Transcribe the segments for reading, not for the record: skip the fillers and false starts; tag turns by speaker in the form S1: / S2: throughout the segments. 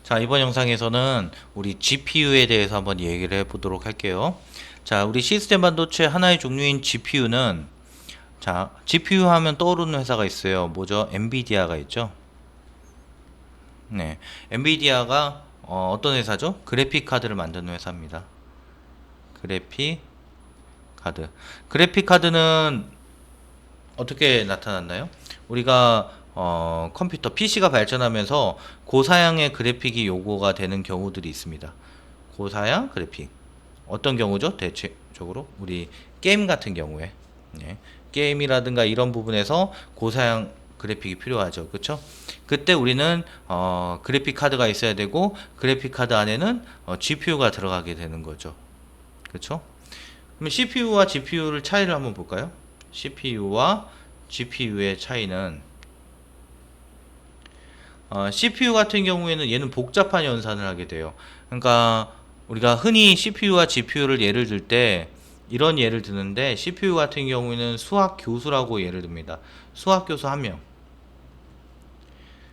S1: 자, 이번 영상에서는 우리 GPU에 대해서 한번 얘기를 해보도록 할게요. 자, 우리 시스템 반도체 하나의 종류인 GPU는, 자, GPU 하면 떠오르는 회사가 있어요. 뭐죠? 엔비디아가 있죠. 네, 엔비디아가 어떤 회사죠? 그래픽 카드를 만드는 회사입니다. 그래픽 카드. 그래픽 카드는 어떻게 나타났나요? 우리가 컴퓨터 PC가 발전하면서 고사양의 그래픽이 요구가 되는 경우들이 있습니다. 고사양 그래픽. 어떤 경우죠? 대체적으로 우리 게임 같은 경우에 게임이라든가 이런 부분에서 고사양 그래픽이 필요하죠. 그렇죠? 그때 우리는 그래픽 카드가 있어야 되고 그래픽 카드 안에는 GPU가 들어가게 되는 거죠. 그렇죠? 그럼 CPU와 GPU를 차이를 한번 볼까요? CPU와 GPU의 차이는 CPU 같은 경우에는 얘는 복잡한 연산을 하게 돼요. 그러니까 우리가 흔히 CPU와 GPU를 예를 들 때 이런 예를 드는데 CPU 같은 경우에는 수학 교수라고 예를 듭니다. 수학 교수 한 명.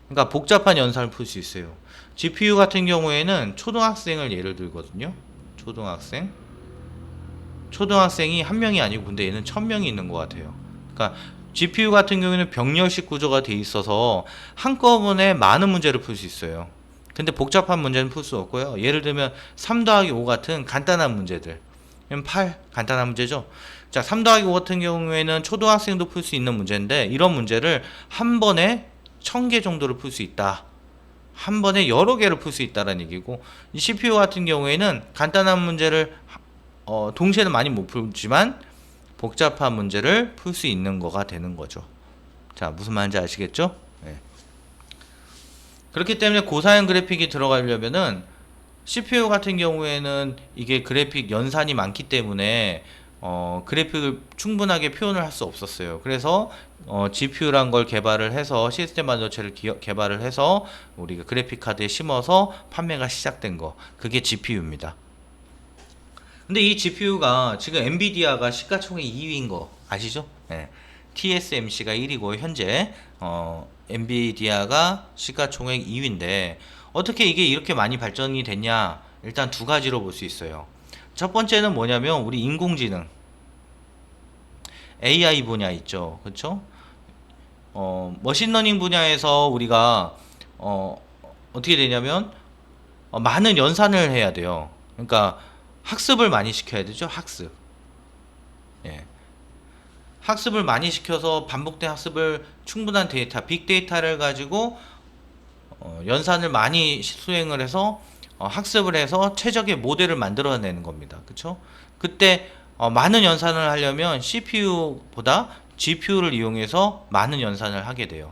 S1: 그러니까 복잡한 연산을 풀 수 있어요. GPU 같은 경우에는 초등학생을 예를 들거든요. 초등학생이 한 명이 아니고 근데 얘는 1000명이 있는 것 같아요. 그러니까 GPU 같은 경우에는 병렬식 구조가 돼 있어서 한꺼번에 많은 문제를 풀 수 있어요. 근데 복잡한 문제는 풀 수 없고요. 예를 들면 3 더하기 5 같은 간단한 문제들. 8 간단한 문제죠. 자, 3 더하기 5 같은 경우에는 초등학생도 풀 수 있는 문제인데 이런 문제를 한 번에 1000개 정도를 풀 수 있다. 한 번에 여러 개를 풀 수 있다는 얘기고, 이 CPU 같은 경우에는 간단한 문제를 동시에는 많이 못 풀지만 복잡한 문제를 풀 수 있는 거가 되는 거죠. 자, 무슨 말인지 아시겠죠? 네. 그렇기 때문에 고사양 그래픽이 들어가려면은 CPU 같은 경우에는 이게 그래픽 연산이 많기 때문에 그래픽을 충분하게 표현을 할 수 없었어요. 그래서 GPU란 걸 개발을 해서 시스템 반도체를 개발을 해서 우리가 그래픽 카드에 심어서 판매가 시작된 거, 그게 GPU입니다. 근데 이 GPU가 지금 엔비디아가 시가총액 2위인 거 아시죠? 네. TSMC가 1위고 현재 엔비디아가 시가총액 2위인데 어떻게 이게 이렇게 많이 발전이 됐냐? 일단 두 가지로 볼 수 있어요. 첫 번째는 뭐냐면 우리 인공지능 AI 분야 있죠. 그렇죠? 머신러닝 분야에서 우리가 어떻게 되냐면 많은 연산을 해야 돼요. 그러니까 학습을 많이 시켜야 되죠. 학습. 예. 학습을 많이 시켜서 반복된 학습을 충분한 데이터, 빅데이터를 가지고 연산을 많이 수행을 해서 학습을 해서 최적의 모델을 만들어내는 겁니다. 그렇죠? 그때 많은 연산을 하려면 CPU보다 GPU를 이용해서 많은 연산을 하게 돼요.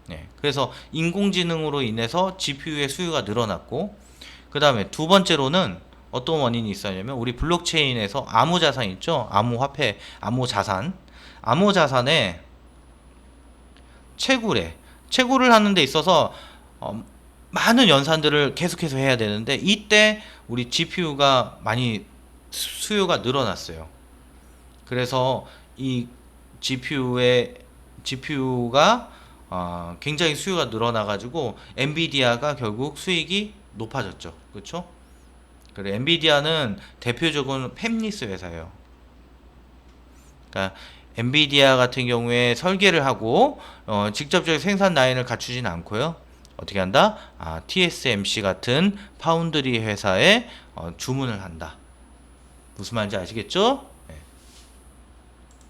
S1: 네. 그래서 인공지능으로 인해서 GPU의 수요가 늘어났고, 그 다음에 두 번째로는 어떤 원인이 있었냐면 우리 블록체인에서 암호자산 있죠? 암호화폐, 암호자산. 암호자산의 채굴을 하는 데 있어서 많은 연산들을 계속해서 해야 되는데 이때 우리 GPU가 많이 수요가 늘어났어요. 그래서 이 GPU가 굉장히 수요가 늘어나가지고 엔비디아가 결국 수익이 높아졌죠. 그렇죠? 그래, 엔비디아는 대표적인 팹리스 회사예요. 그러니까 엔비디아 같은 경우에 설계를 하고 직접적인 생산 라인을 갖추진 않고요. 어떻게 한다? TSMC 같은 파운드리 회사에 주문을 한다. 무슨 말인지 아시겠죠?